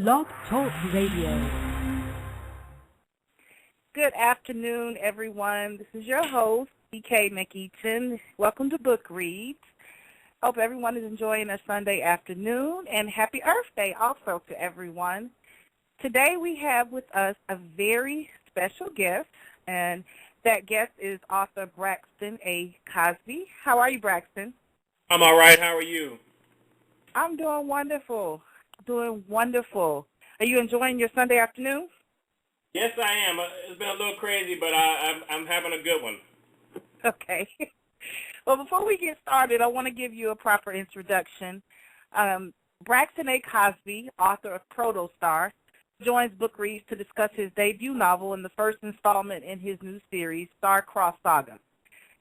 Blog Talk Radio. Good afternoon, everyone. This is your host, McEachin. Welcome to Book Reads. Hope everyone is enjoying a Sunday afternoon, and happy Earth Day also to everyone. Today we have with us a very special guest, and that guest is author Braxton A. Cosby. How are you, Braxton? I'm all right. How are you? I'm doing wonderful. Are you enjoying your Sunday afternoon? Yes, I am. It's been a little crazy, but I'm having a good one. Okay. Well, before we get started, I want to give you a proper introduction. Braxton A. Cosby, author of Protostar, joins Book Reads to discuss his debut novel and the first installment in his new series, Star-Crossed Saga.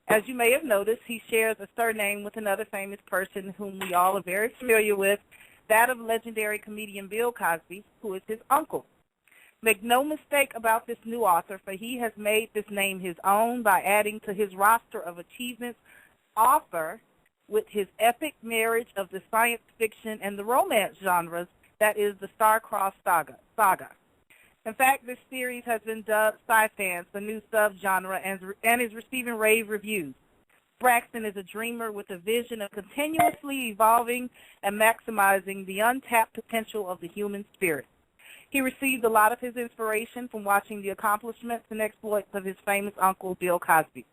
As you may have noticed, he shares a surname with another famous person whom we all are very familiar with, that of legendary comedian Bill Cosby, who is his uncle. Make no mistake about this new author, for he has made this name his own by adding to his roster of achievements author with his epic marriage of the science fiction and the romance genres, that is the Star-Crossed Saga. In fact, this series has been dubbed Sci-Fance, the new subgenre, and is receiving rave reviews. Braxton is a dreamer with a vision of continuously evolving and maximizing the untapped potential of the human spirit. He received a lot of his inspiration from watching the accomplishments and exploits of his famous uncle, Bill Cosby.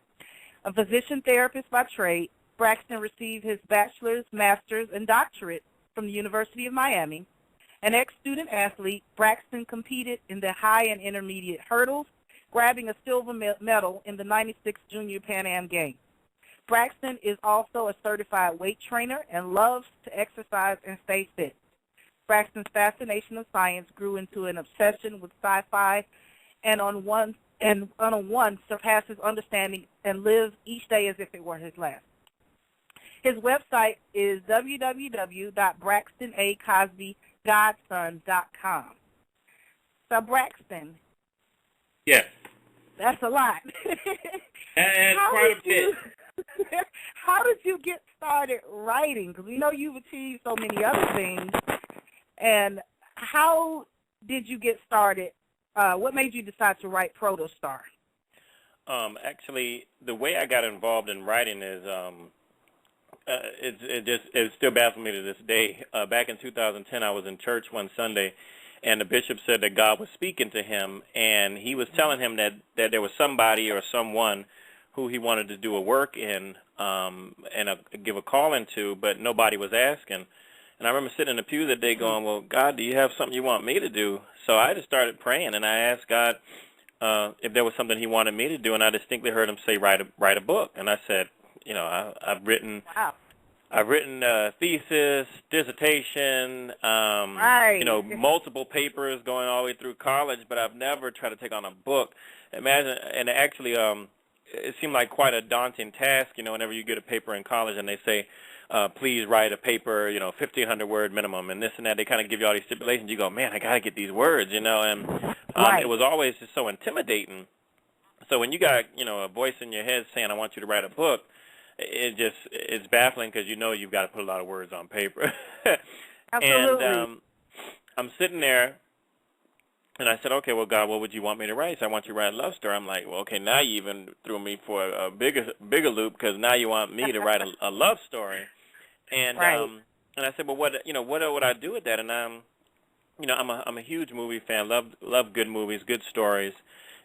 A physician therapist by trade, Braxton received his bachelor's, master's, and doctorate from the University of Miami. An ex-student athlete, Braxton competed in the high and intermediate hurdles, grabbing a silver medal in the 96 Junior Pan Am Games. Braxton is also a certified weight trainer and loves to exercise and stay fit. Braxton's fascination of science grew into an obsession with sci-fi, and on one surpasses understanding and lives each day as if it were his last. His website is www.braxtonacosbygodson.com. So, Braxton. Yes. That's a lot. And quite a bit. How did you get started writing? Because we know you've achieved so many other things. And how did you get started? What made you decide to write Protostar? Actually, the way I got involved in writing is it still baffles me to this day. Back in 2010, I was in church one Sunday, and the bishop said that God was speaking to him, and he was telling him that there was somebody or someone who he wanted to do a work in and give a call into, but nobody was asking. And I remember sitting in the pew that day going, well, God, do you have something you want me to do? So I just started praying, and I asked God if there was something he wanted me to do, and I distinctly heard him say, write a book. And I said, I've written thesis, dissertation, multiple papers going all the way through college, but I've never tried to take on a book. Imagine, and actually it seemed like quite a daunting task, whenever you get a paper in college and they say, please write a paper, 1,500 word minimum and this and that. They kind of give you all these stipulations. You go, man, I got to get these words, and it was always just so intimidating. So when you got, a voice in your head saying, I want you to write a book, it's baffling because you've got to put a lot of words on paper. Absolutely. And I'm sitting there, and I said, okay, well, God, what would you want me to write? So I want you to write a love story. I'm like, well, okay, now you even threw me for a bigger loop because now you want me to write a love story. And and I said, well, what would I do with that? And I'm a huge movie fan. Love good movies, good stories.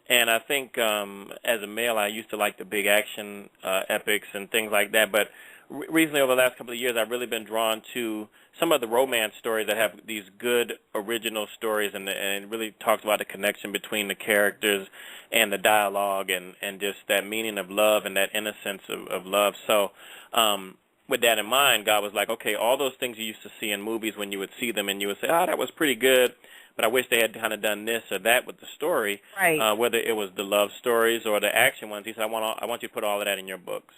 And I think as a male, I used to like the big action epics and things like that. But recently, over the last couple of years, I've really been drawn to some of the romance stories that have these good original stories, and it really talks about the connection between the characters and the dialogue and just that meaning of love and that innocence of love. So with that in mind, God was like, okay, all those things you used to see in movies when you would see them and you would say, oh, that was pretty good, but I wish they had kind of done this or that with the story, whether it was the love stories or the action ones. He said, I want you to put all of that in your books.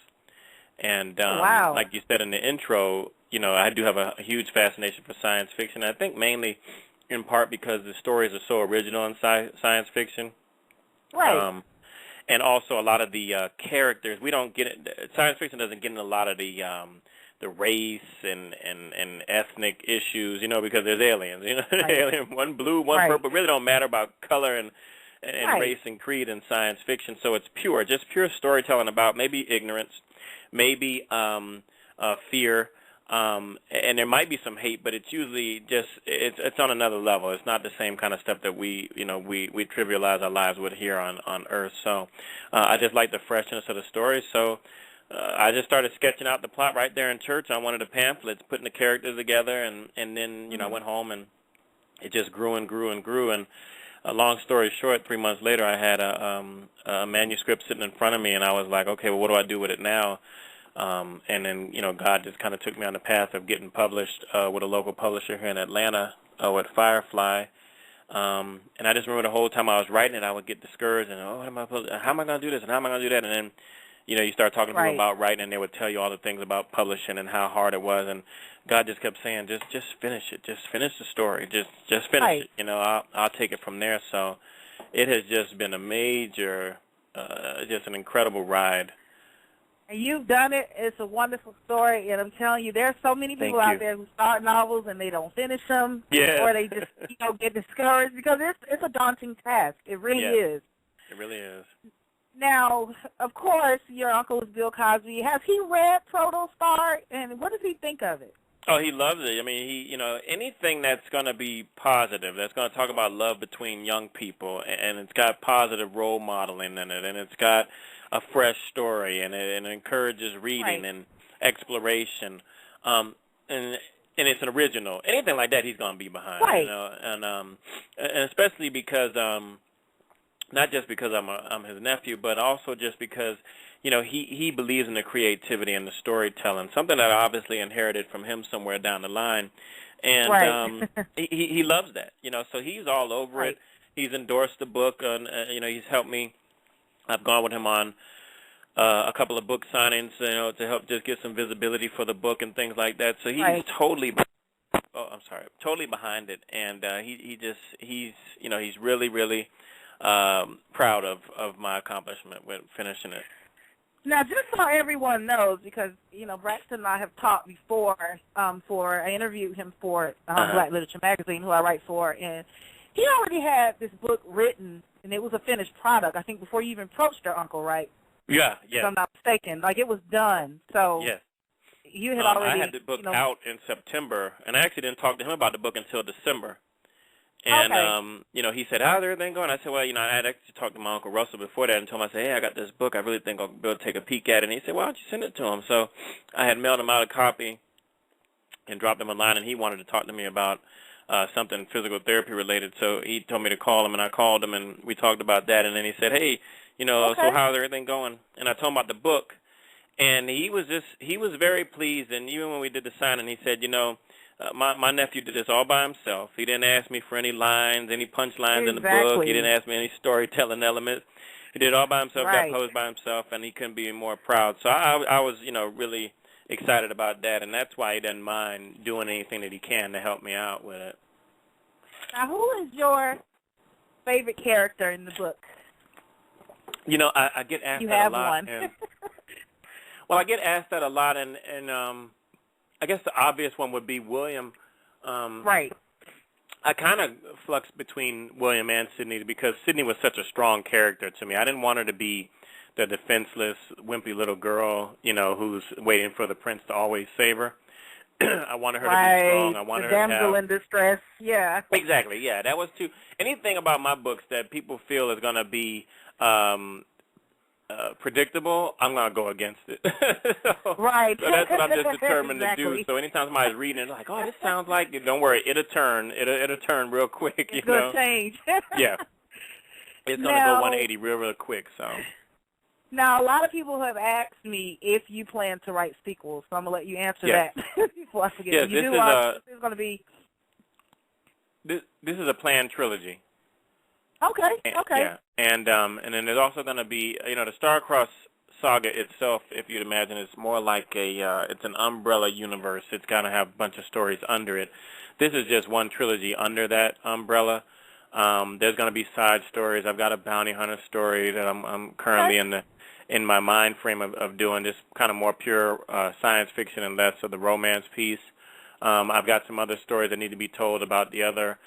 And like you said in the intro, I do have a huge fascination for science fiction. I think mainly in part because the stories are so original in science fiction. Right. And also a lot of the characters, we don't get it. Science fiction doesn't get in a lot of the the race and ethnic issues, because there's aliens, Right. alien, one blue, one Right. purple, really don't matter about color and Right. race and creed and science fiction. So it's just pure storytelling about maybe ignorance, maybe fear, and there might be some hate, but it's usually just it's on another level. It's not the same kind of stuff that we trivialize our lives with here on Earth. So I just like the freshness of the story. So I just started sketching out the plot right there in church on one of the pamphlets, putting the characters together, and then I went home and it just grew and grew and grew. And long story short, 3 months later, I had a manuscript sitting in front of me, and I was like, okay, well, what do I do with it now? And then, God just kind of took me on the path of getting published with a local publisher here in Atlanta with Firefly. And I just remember the whole time I was writing it, I would get discouraged and, how am I going to do this and how am I going to do that? And then, you start talking to people about writing, and they would tell you all the things about publishing and how hard it was. And God just kept saying, just finish it. Just finish the story. Just finish it. I'll take it from there. So it has just been a major, just an incredible ride. And you've done it. It's a wonderful story, and I'm telling you, there's so many people out there who start novels and they don't finish them, or they just get discouraged because it's a daunting task. It really is. It really is. Now, of course, your uncle is Bill Cosby. Has he read Protostar, and what does he think of it? Oh, he loves it. I mean, anything that's going to be positive, that's going to talk about love between young people, and it's got positive role modeling in it, and it's got a fresh story, and it encourages reading and exploration, and it's an original. Anything like that, he's going to be behind, and especially because not just because I'm his nephew, but also just because he believes in the creativity and the storytelling, something that I obviously inherited from him somewhere down the line, and he loves that, so he's all over it. He's endorsed the book, and he's helped me. I've gone with him on a couple of book signings, to help just get some visibility for the book and things like that. So he's totally behind it, and he's really, really proud of my accomplishment with finishing it. Now, just so everyone knows, because, Braxton and I have talked before, I interviewed him for Black Literature Magazine, who I write for, and he already had this book written, and it was a finished product, I think, before you even approached your uncle, right? Yeah. If I'm not mistaken. Like, it was done. So you had already... I had the book out in September, and I actually didn't talk to him about the book until December. And, he said, how's everything going? I said, well, I had actually talked to my Uncle Russell before that and told him, I said, hey, I got this book. I really think I'll be able to take a peek at it. And he said, why don't you send it to him? So I had mailed him out a copy and dropped him a line, and he wanted to talk to me about something physical therapy related. So he told me to call him, and I called him, and we talked about that. And then he said, hey, so how's everything going? And I told him about the book. And he was very pleased. And even when we did the signing, he said, my nephew did this all by himself. He didn't ask me for any lines, any punchlines in the book. He didn't ask me any storytelling elements. He did it all by himself, got posed by himself, and he couldn't be more proud. So I was, really excited about that, and that's why he doesn't mind doing anything that he can to help me out with it. Now, who is your favorite character in the book? I get asked that a lot. And, well, I get asked that a lot, and I guess the obvious one would be William. I kind of flux between William and Sydney because Sydney was such a strong character to me. I didn't want her to be the defenseless, wimpy little girl, who's waiting for the prince to always save her. I wanted her to be strong. I wanted her to have... damsel in distress, Exactly, that was too... Anything about my books that people feel is going to be... predictable, I'm going to go against it. So that's what I'm just determined to do. So anytime somebody's reading it, like, oh, this sounds like it. Don't worry, it'll turn real quick. It's going to change. Yeah. It's going to go 180 real quick. So. Now, a lot of people have asked me if you plan to write sequels, so I'm going to let you answer that before I forget. Yes, this is going to be... This is a planned trilogy. Okay. Yeah, and then there's also going to be, the Star-Crossed saga itself, if you'd imagine, it's more like it's an umbrella universe. It's going to have a bunch of stories under it. This is just one trilogy under that umbrella. There's going to be side stories. I've got a bounty hunter story that I'm currently in my mind frame of doing this kind of more pure science fiction and less of the romance piece. I've got some other stories that need to be told about the other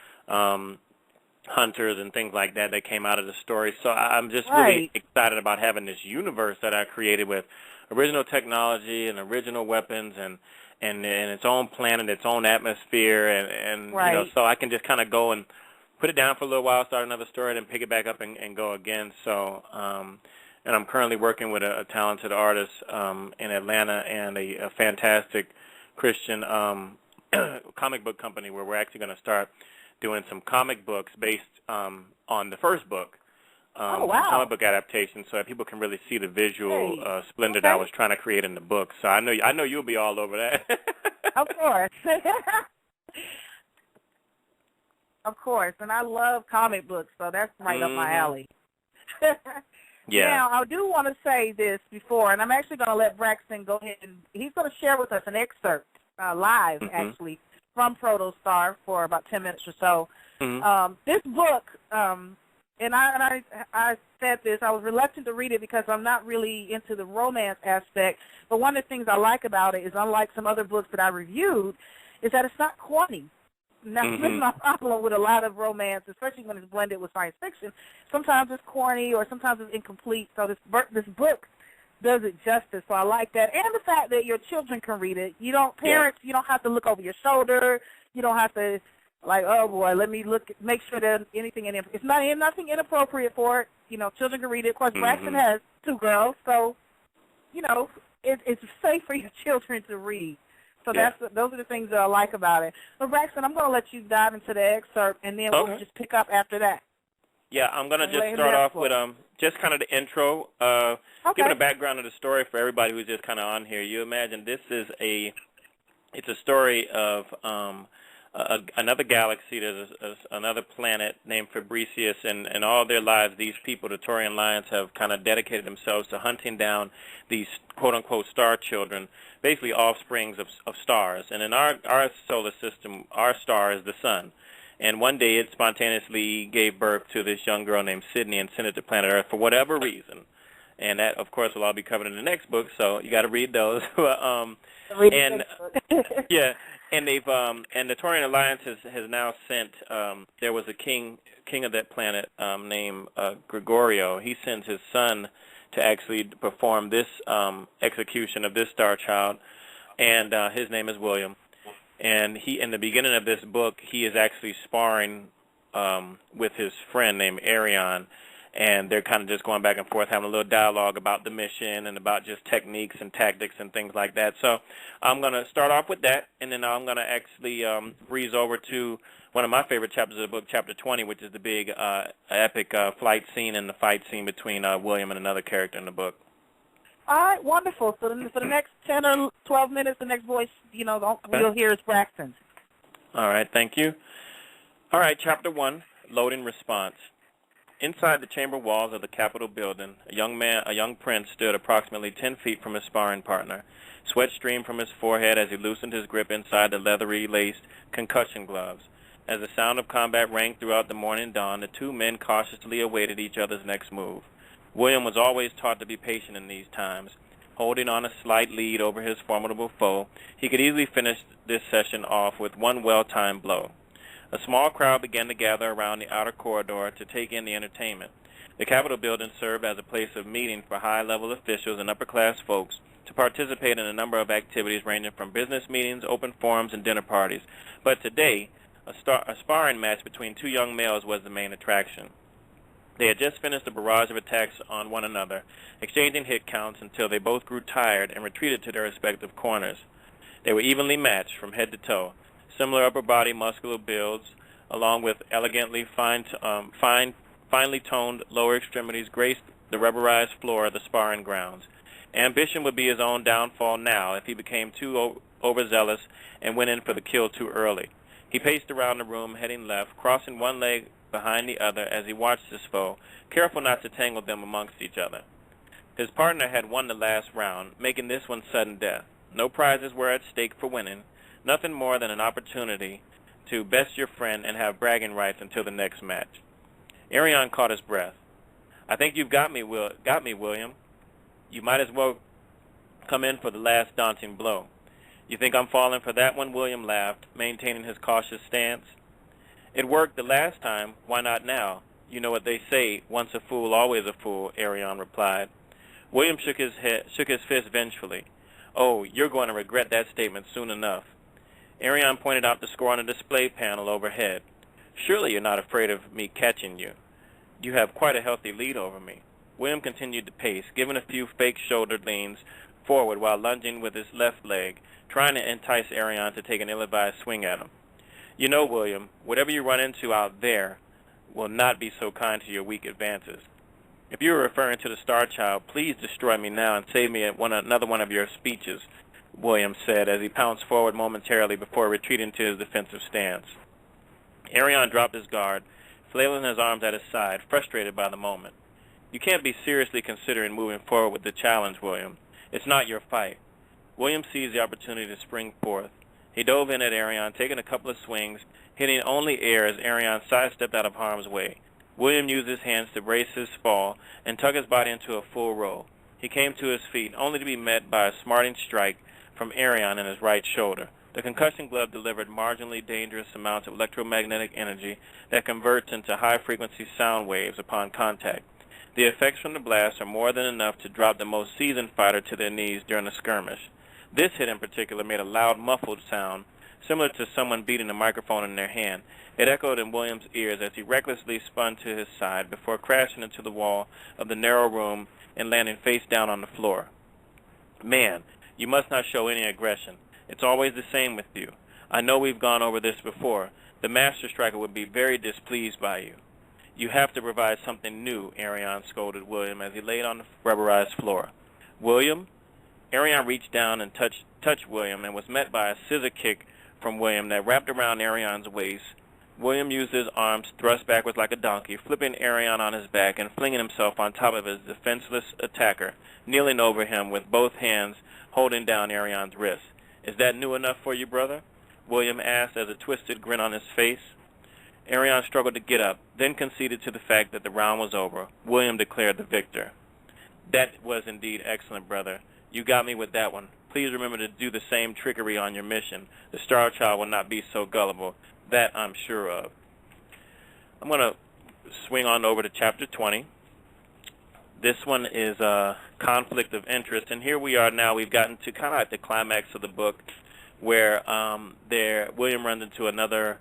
hunters and things like that that came out of the story. So I'm just really excited about having this universe that I created with original technology and original weapons and its own planet, its own atmosphere, and you know, so I can just kind of go and put it down for a little while, start another story, then pick it back up and go again. So, and I'm currently working with a talented artist in Atlanta and a fantastic Christian comic book company where we're actually going to start doing some comic books based on the first book, comic book adaptation, so that people can really see the visual splendor that I was trying to create in the book. So I know you'll be all over that. Of course. Of course, and I love comic books, so that's right up my alley. Yeah. Now, I do want to say this before, and I'm actually going to let Braxton go ahead, and he's going to share with us an excerpt live, actually, from Protostar for about 10 minutes or so. This book, and I said this, I was reluctant to read it because I'm not really into the romance aspect, but one of the things I like about it is, unlike some other books that I reviewed, is that it's not corny. Now, this is my problem with a lot of romance, especially when it's blended with science fiction. Sometimes it's corny or sometimes it's incomplete, so this book does it justice, so I like that. And the fact that your children can read it. You don't, parents, you don't have to look over your shoulder. You don't have to, like, oh, boy, let me make sure that anything it's nothing inappropriate for it. You know, children can read it. Of course, Braxton has 2 girls, so, you know, it's safe for your children to read. So those are the things that I like about it. But, Braxton, I'm going to let you dive into the excerpt, and then we'll just pick up after that. Yeah, I'm going to just start off with just kind of the intro, giving a background of the story for everybody who's just kind of on here. You imagine this is it's a story of another galaxy. There's another planet named Fabricius, and all their lives, these people, the Taurian Lions, have kind of dedicated themselves to hunting down these quote-unquote star children, basically offsprings of stars. And in our solar system, our star is the sun. And one day it spontaneously gave birth to this young girl named Sydney and sent it to planet Earth for whatever reason. And that, of course, will all be covered in the next book, so you got to read those. Yeah. And they've and the Taurian Alliance has now sent. There was a king of that planet named Gregorio. He sends his son to actually perform this execution of this star child, and his name is William. And he, in the beginning of this book, he is actually sparring with his friend named Arion, and they're kind of just going back and forth, having a little dialogue about the mission and about just techniques and tactics and things like that. So I'm going to start off with that, and then I'm going to actually breeze over to one of my favorite chapters of the book, Chapter 20, which is the big epic flight scene and the fight scene between William and another character in the book. All right, wonderful. So for the next 10 or 12 minutes, the next voice, we'll hear is Braxton. All right, thank you. All right, Chapter 1, Loading Response. Inside the chamber walls of the Capitol building, a young prince stood approximately 10 feet from his sparring partner. Sweat streamed from his forehead as he loosened his grip inside the leathery laced concussion gloves. As the sound of combat rang throughout the morning dawn, the 2 men cautiously awaited each other's next move. William was always taught to be patient in these times. Holding on a slight lead over his formidable foe, he could easily finish this session off with one well-timed blow. A small crowd began to gather around the outer corridor to take in the entertainment. The Capitol building served as a place of meeting for high-level officials and upper-class folks to participate in a number of activities ranging from business meetings, open forums, and dinner parties. But today, a sparring match between 2 young males was the main attraction. They had just finished a barrage of attacks on one another, exchanging hit counts until they both grew tired and retreated to their respective corners. They were evenly matched from head to toe. Similar upper body muscular builds, along with elegantly finely toned lower extremities, graced the rubberized floor of the sparring grounds. Ambition would be his own downfall now if he became too overzealous and went in for the kill too early. He paced around the room, heading left, crossing one leg behind the other as he watched his foe, careful not to tangle them amongst each other. His partner had won the last round, making this one sudden death. No prizes were at stake for winning, nothing more than an opportunity to best your friend and have bragging rights until the next match. Arion caught his breath. "I think you've got me, William." You might as well come in for the last daunting blow. You think I'm falling for that one? William laughed, maintaining his cautious stance. It worked the last time. Why not now? You know what they say, once a fool, always a fool, Arion replied. William shook his fist vengefully. Oh, you're going to regret that statement soon enough. Arion pointed out the score on a display panel overhead. Surely you're not afraid of me catching you. You have quite a healthy lead over me. William continued to pace, giving a few fake shoulder leans forward while lunging with his left leg, trying to entice Arion to take an ill-advised swing at him. You know, William, whatever you run into out there will not be so kind to your weak advances. If you are referring to the Star Child, please destroy me now and save me another one of your speeches, William said as he pounced forward momentarily before retreating to his defensive stance. Arion dropped his guard, flailing his arms at his side, frustrated by the moment. You can't be seriously considering moving forward with the challenge, William. It's not your fight. William seized the opportunity to spring forth. He dove in at Arion, taking a couple of swings, hitting only air as Arion sidestepped out of harm's way. William used his hands to brace his fall and tuck his body into a full roll. He came to his feet, only to be met by a smarting strike from Arion in his right shoulder. The concussion glove delivered marginally dangerous amounts of electromagnetic energy that converts into high-frequency sound waves upon contact. The effects from the blast are more than enough to drop the most seasoned fighter to their knees during a skirmish. This hit in particular made a loud, muffled sound, similar to someone beating a microphone in their hand. It echoed in William's ears as he recklessly spun to his side before crashing into the wall of the narrow room and landing face down on the floor. Man, you must not show any aggression. It's always the same with you. I know we've gone over this before. The Master Striker would be very displeased by you. You have to provide something new, Arion scolded William as he laid on the rubberized floor. William? Arion reached down and touched William and was met by a scissor kick from William that wrapped around Arion's waist. William used his arms thrust backwards like a donkey, flipping Arion on his back and flinging himself on top of his defenseless attacker, kneeling over him with both hands holding down Arion's wrist. Is that new enough for you, brother? William asked as a twisted grin on his face. Arion struggled to get up, then conceded to the fact that the round was over. William declared the victor. That was indeed excellent, brother. You got me with that one. Please remember to do the same trickery on your mission. The Star Child will not be so gullible. That I'm sure of. I'm going to swing on over to Chapter 20. This one is conflict of interest. And here we are now. We've gotten to kind of at the climax of the book where William runs into another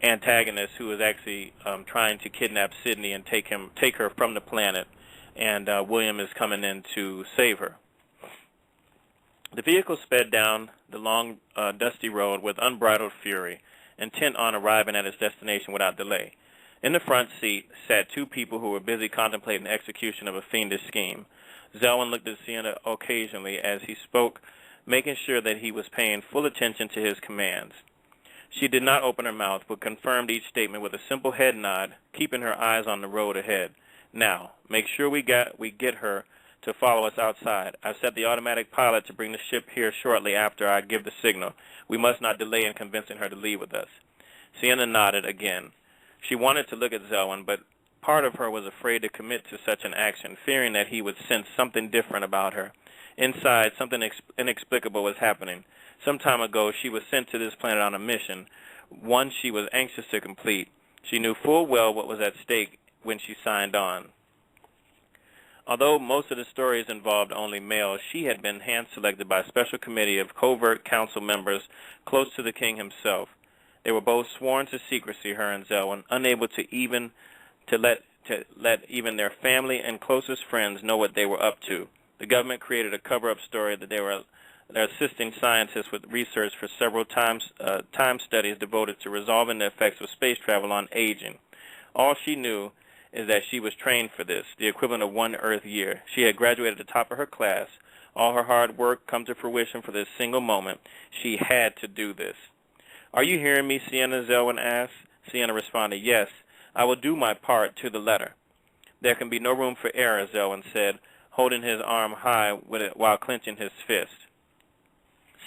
antagonist who is actually trying to kidnap Sydney and take her from the planet. And William is coming in to save her. The vehicle sped down the long, dusty road with unbridled fury, intent on arriving at its destination without delay. In the front seat sat two people who were busy contemplating the execution of a fiendish scheme. Zelwyn looked at Sienna occasionally as he spoke, making sure that he was paying full attention to his commands. She did not open her mouth, but confirmed each statement with a simple head nod, keeping her eyes on the road ahead. Now, make sure we get her to follow us outside. I've set the automatic pilot to bring the ship here shortly after I give the signal. We must not delay in convincing her to leave with us. Sienna nodded again. She wanted to look at Zelwyn, but part of her was afraid to commit to such an action, fearing that he would sense something different about her. Inside, something inexplicable was happening. Some time ago, she was sent to this planet on a mission, one she was anxious to complete. She knew full well what was at stake when she signed on. Although most of the stories involved only males, she had been hand-selected by a special committee of covert council members close to the king himself. They were both sworn to secrecy, her and Zelwyn, unable to let even their family and closest friends know what they were up to. The government created a cover-up story that they're assisting scientists with research for several time studies devoted to resolving the effects of space travel on aging. All she knew is that she was trained for this, the equivalent of 1 Earth year. She had graduated at the top of her class. All her hard work come to fruition for this single moment. She had to do this. Are you hearing me, Sienna? Zelwyn asked. Sienna responded, yes, I will do my part to the letter. There can be no room for error, Zelwyn said, holding his arm high with it while clenching his fist.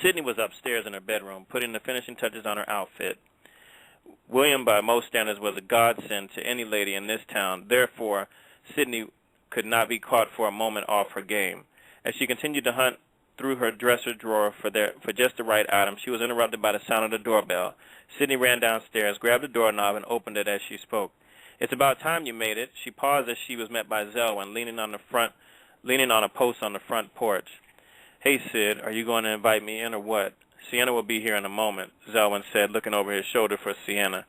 Sydney was upstairs in her bedroom, putting the finishing touches on her outfit. William, by most standards, was a godsend to any lady in this town. Therefore, Sydney could not be caught for a moment off her game. As she continued to hunt through her dresser drawer for just the right item, she was interrupted by the sound of the doorbell. Sydney ran downstairs, grabbed the doorknob, and opened it as she spoke. "It's about time you made it." She paused as she was met by Zelwyn, leaning on a post on the front porch. "Hey, Sid, are you going to invite me in or what?" "Sienna will be here in a moment," Zelwyn said, looking over his shoulder for Sienna.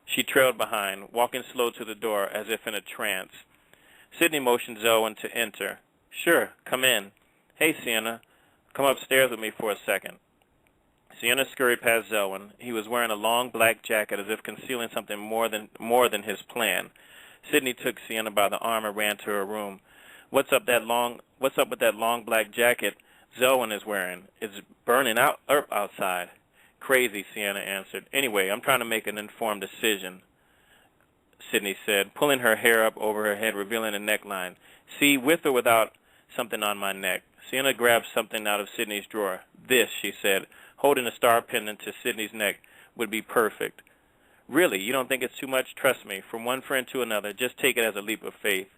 She trailed behind, walking slow to the door as if in a trance. Sydney motioned Zelwyn to enter. "Sure, come in." "Hey, Sienna, come upstairs with me for a second." Sienna scurried past Zelwyn. He was wearing a long black jacket as if concealing something more than his plan. Sydney took Sienna by the arm and ran to her room. What's up with that long black jacket Zelwyn is wearing? It's burning out outside." "Crazy," Sienna answered. "Anyway, I'm trying to make an informed decision," Sydney said, pulling her hair up over her head, revealing a neckline. "See, with or without something on my neck." Sienna grabbed something out of Sydney's drawer. "This," she said, holding a star pendant to Sydney's neck, "would be perfect." "Really? You don't think it's too much? Trust me. From one friend to another, just take it as a leap of faith."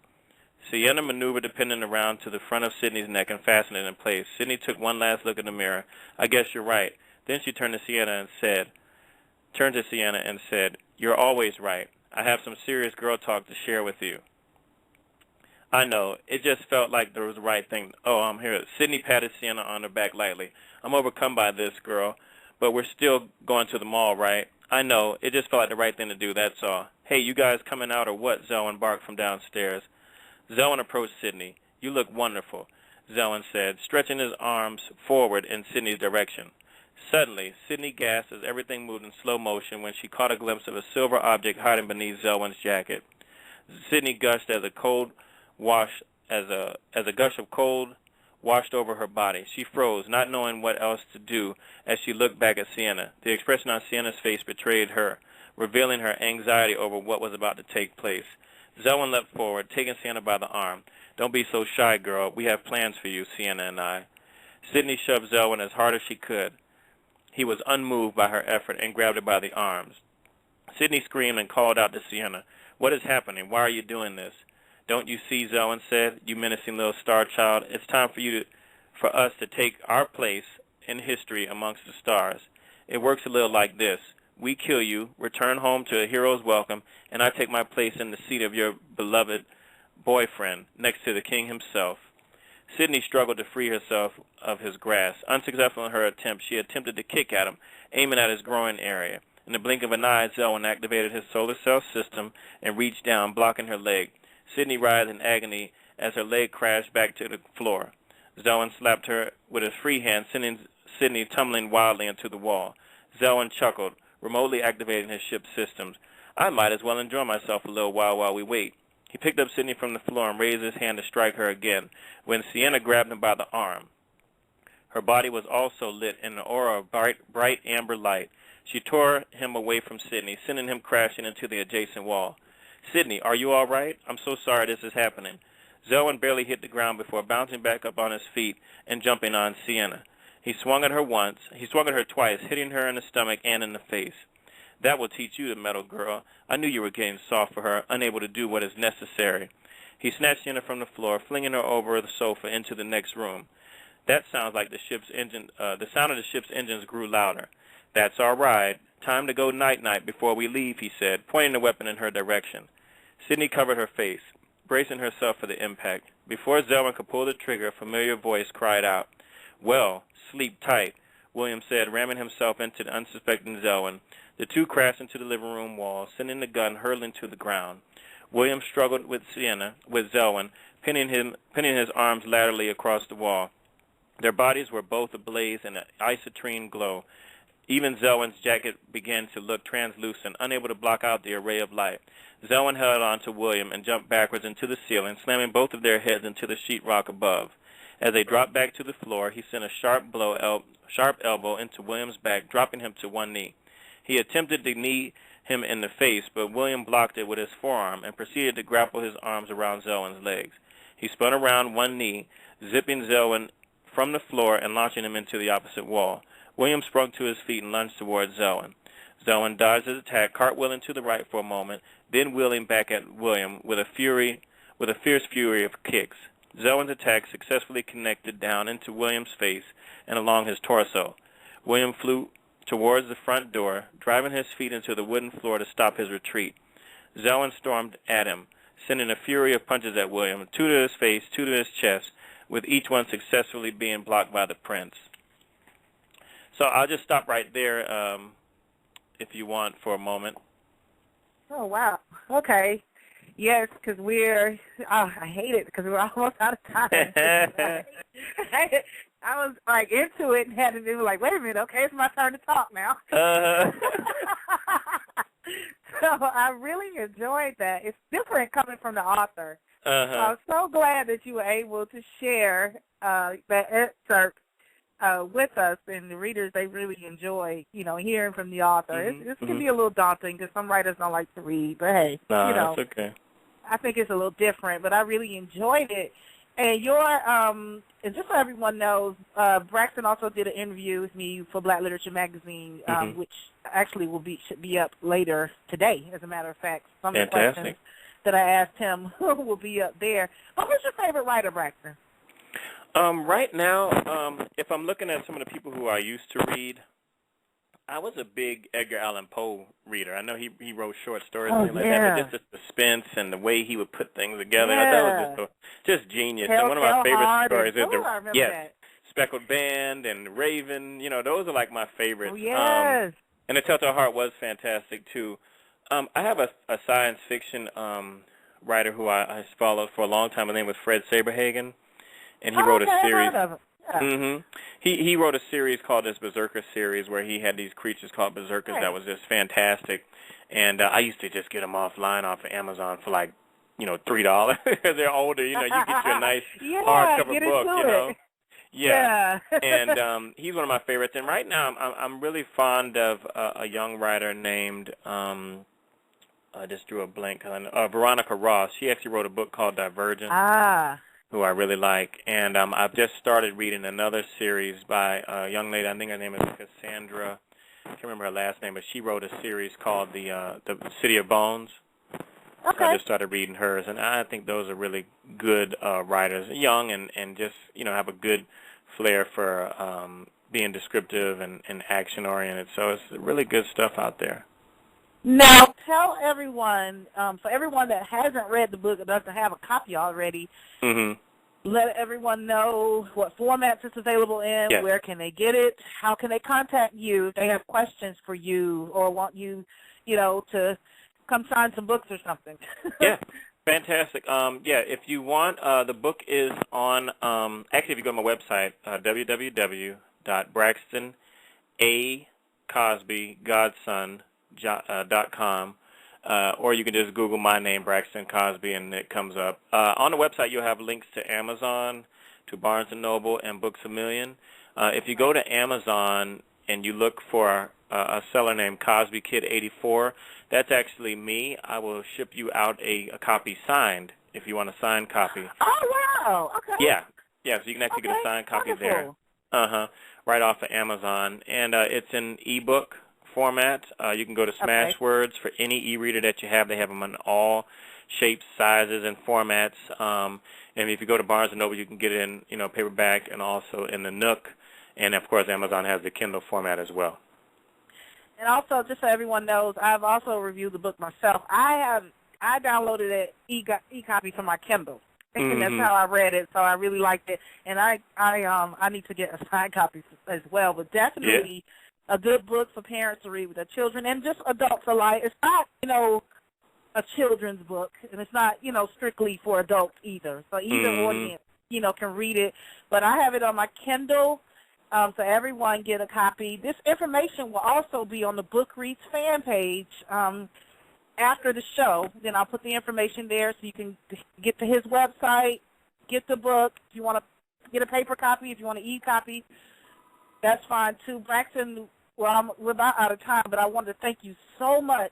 Sienna maneuvered the pendant around to the front of Sydney's neck and fastened it in place. Sydney took one last look in the mirror. "I guess you're right." Then she turned to Sienna and said, "You're always right. I have some serious girl talk to share with you." "I know. It just felt like there was the right thing." "Oh, I'm here." Sydney patted Sienna on her back lightly. "I'm overcome by this, girl. But we're still going to the mall, right?" "I know. It just felt like the right thing to do, that's all." "Hey, you guys coming out or what?" Zelwyn barked from downstairs. Zelwyn approached Sydney. "You look wonderful," Zelwyn said, stretching his arms forward in Sydney's direction. Suddenly, Sydney gasped as everything moved in slow motion when she caught a glimpse of a silver object hiding beneath Zelwyn's jacket. Sydney gushed as a gush of cold washed over her body. She froze, not knowing what else to do as she looked back at Sienna. The expression on Sienna's face betrayed her, revealing her anxiety over what was about to take place. Zelwyn leapt forward, taking Sienna by the arm. "Don't be so shy, girl. We have plans for you, Sienna and I." Sydney shoved Zelwyn as hard as she could. He was unmoved by her effort and grabbed her by the arms. Sydney screamed and called out to Sienna, "What is happening? Why are you doing this?" "Don't you see," Zelwyn said, "you menacing little star child, it's time for us to take our place in history amongst the stars. It works a little like this. We kill you, return home to a hero's welcome, and I take my place in the seat of your beloved boyfriend, next to the king himself." Sydney struggled to free herself of his grasp. Unsuccessful in her attempt, she attempted to kick at him, aiming at his groin area. In the blink of an eye, Zelwyn activated his solar cell system and reached down, blocking her leg. Sydney writhed in agony as her leg crashed back to the floor. Zelwyn slapped her with his free hand, sending Sydney tumbling wildly into the wall. Zelwyn chuckled, remotely activating his ship's systems. "I might as well enjoy myself a little while we wait." He picked up Sydney from the floor and raised his hand to strike her again, when Sienna grabbed him by the arm. Her body was also lit in an aura of bright amber light. She tore him away from Sydney, sending him crashing into the adjacent wall. "Sydney, are you all right? I'm so sorry this is happening." Zelwyn barely hit the ground before bouncing back up on his feet and jumping on Sienna. He swung at her twice, hitting her in the stomach and in the face. "That will teach you to meddle, girl. I knew you were getting soft for her, unable to do what is necessary." He snatched Sienna from the floor, flinging her over the sofa into the next room. "That sounds like the ship's engine." The sound of the ship's engines grew louder. "That's all right. Time to go night-night before we leave," he said, pointing the weapon in her direction. Sydney covered her face, bracing herself for the impact. Before Zelwyn could pull the trigger, a familiar voice cried out. "Well, sleep tight," William said, ramming himself into the unsuspecting Zelwyn. The two crashed into the living room wall, sending the gun hurtling to the ground. William struggled with Zelwyn, pinning his arms laterally across the wall. Their bodies were both ablaze in an isotrine glow. Even Zelwyn's jacket began to look translucent, unable to block out the array of light. Zelwyn held on to William and jumped backwards into the ceiling, slamming both of their heads into the sheetrock above. As they dropped back to the floor, he sent a sharp elbow into William's back, dropping him to one knee. He attempted to knee him in the face, but William blocked it with his forearm and proceeded to grapple his arms around Zelwyn's legs. He spun around one knee, zipping Zelwyn from the floor and launching him into the opposite wall. William sprung to his feet and lunged towards Zelwyn. Zelwyn dodged his attack, cartwheeling to the right for a moment, then wheeling back at William with with a fierce fury of kicks. Zelwyn's attack successfully connected down into William's face and along his torso. William flew towards the front door, driving his feet into the wooden floor to stop his retreat. Zelwyn stormed at him, sending a fury of punches at William, two to his face, two to his chest, with each one successfully being blocked by the prince. So I'll just stop right there if you want for a moment. Oh, wow. Okay. Yes, because I hate it because we're almost out of time. I was like into it and had to do like, wait a minute, okay, it's my turn to talk now. So I really enjoyed that. It's different coming from the author. I'm so glad that you were able to share that excerpt with us, and the readers, they really enjoy, hearing from the author. This can be a little daunting because some writers don't like to read, but hey, that's okay. I think it's a little different, but I really enjoyed it. And and just so everyone knows, Braxton also did an interview with me for Black Literature Magazine, which actually should be up later today, as a matter of fact. Some of the questions that I asked him will be up there. What was your favorite writer, Braxton? Right now, if I'm looking at some of the people who I used to read, I was a big Edgar Allan Poe reader. I know he wrote short stories and things like that, but just the suspense and the way he would put things together, I thought it was just genius. And one of my favorite stories is Speckled Band and Raven. Those are like my favorites. Oh, yes. And The Telltale Heart was fantastic too. I have a science fiction writer who I followed for a long time. His name was Fred Saberhagen, and he wrote a series. Yeah. He wrote a series called this Berserker series where he had these creatures called Berserkers that was just fantastic. And I used to just get them offline off of Amazon for like, $3 because they're older. You get you a nice hardcover book, Yeah. And he's one of my favorites. And right now I'm really fond of a young writer named, I just drew a blank, Veronica Ross. She actually wrote a book called Divergent. Who I really like, and I've just started reading another series by a young lady. I think her name is Cassandra. I can't remember her last name, but she wrote a series called the City of Bones. Okay. So I just started reading hers, and I think those are really good writers, young and just have a good flair for being descriptive and action oriented. So it's really good stuff out there. Now, tell everyone, for everyone that hasn't read the book or doesn't have a copy already, let everyone know what formats it's available in, where can they get it, how can they contact you if they have questions for you or want you, to come sign some books or something. Yeah, fantastic. If you want, the book is on, actually if you go to my website, www.braxtonacosbygodson.com, or you can just Google my name, Braxton Cosby, and it comes up. On the website, you'll have links to Amazon, to Barnes & Noble, and Books A Million. If you go to Amazon and you look for a seller named Cosby Kid 84, that's actually me. I will ship you out a copy signed if you want a signed copy. Oh, wow. Okay. Yeah, so you can actually get a signed copy there. Right off of Amazon. And it's in ebook format. You can go to Smashwords for any e-reader that you have. They have them in all shapes, sizes, and formats. And if you go to Barnes & Noble, you can get it in paperback and also in the Nook. And, of course, Amazon has the Kindle format as well. And also, just so everyone knows, I've also reviewed the book myself. I downloaded an e-copy from my Kindle. And that's how I read it, so I really liked it. And I need to get a signed copy as well. But definitely a good book for parents to read with their children and just adults alike. It's not, a children's book, and it's not, strictly for adults either. So either audience, can read it. But I have it on my Kindle, so everyone get a copy. This information will also be on the Book Reads fan page after the show. Then I'll put the information there so you can get to his website, get the book. If you want to get a paper copy, if you want an e-copy, that's fine too. Braxton, we're about out of time, but I wanted to thank you so much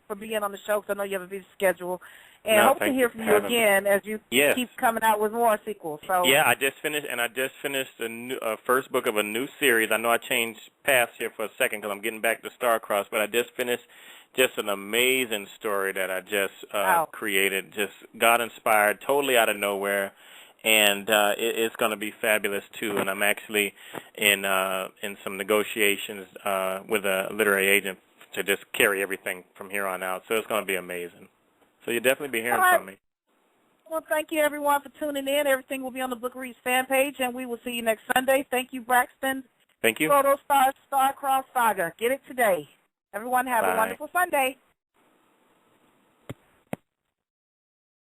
for being on the show because I know you have a busy schedule. And No, hope to thank hear you from for you having me. again as you Yes. keep coming out with more sequels. So Yeah, I just finished the new, first book of a new series. I know I changed paths here for a second because I'm getting back to Starcross, but I just finished just an amazing story that I just created, just God-inspired, totally out of nowhere, and it's going to be fabulous too. And I'm actually in some negotiations with a literary agent to just carry everything from here on out. So it's going to be amazing. So you'll definitely be hearing from me. Well, thank you, everyone, for tuning in. Everything will be on the Book Reads fan page, and we will see you next Sunday. Thank you, Braxton. Thank you. Protostar Starcross Saga. Get it today. Everyone have Bye. a wonderful Sunday.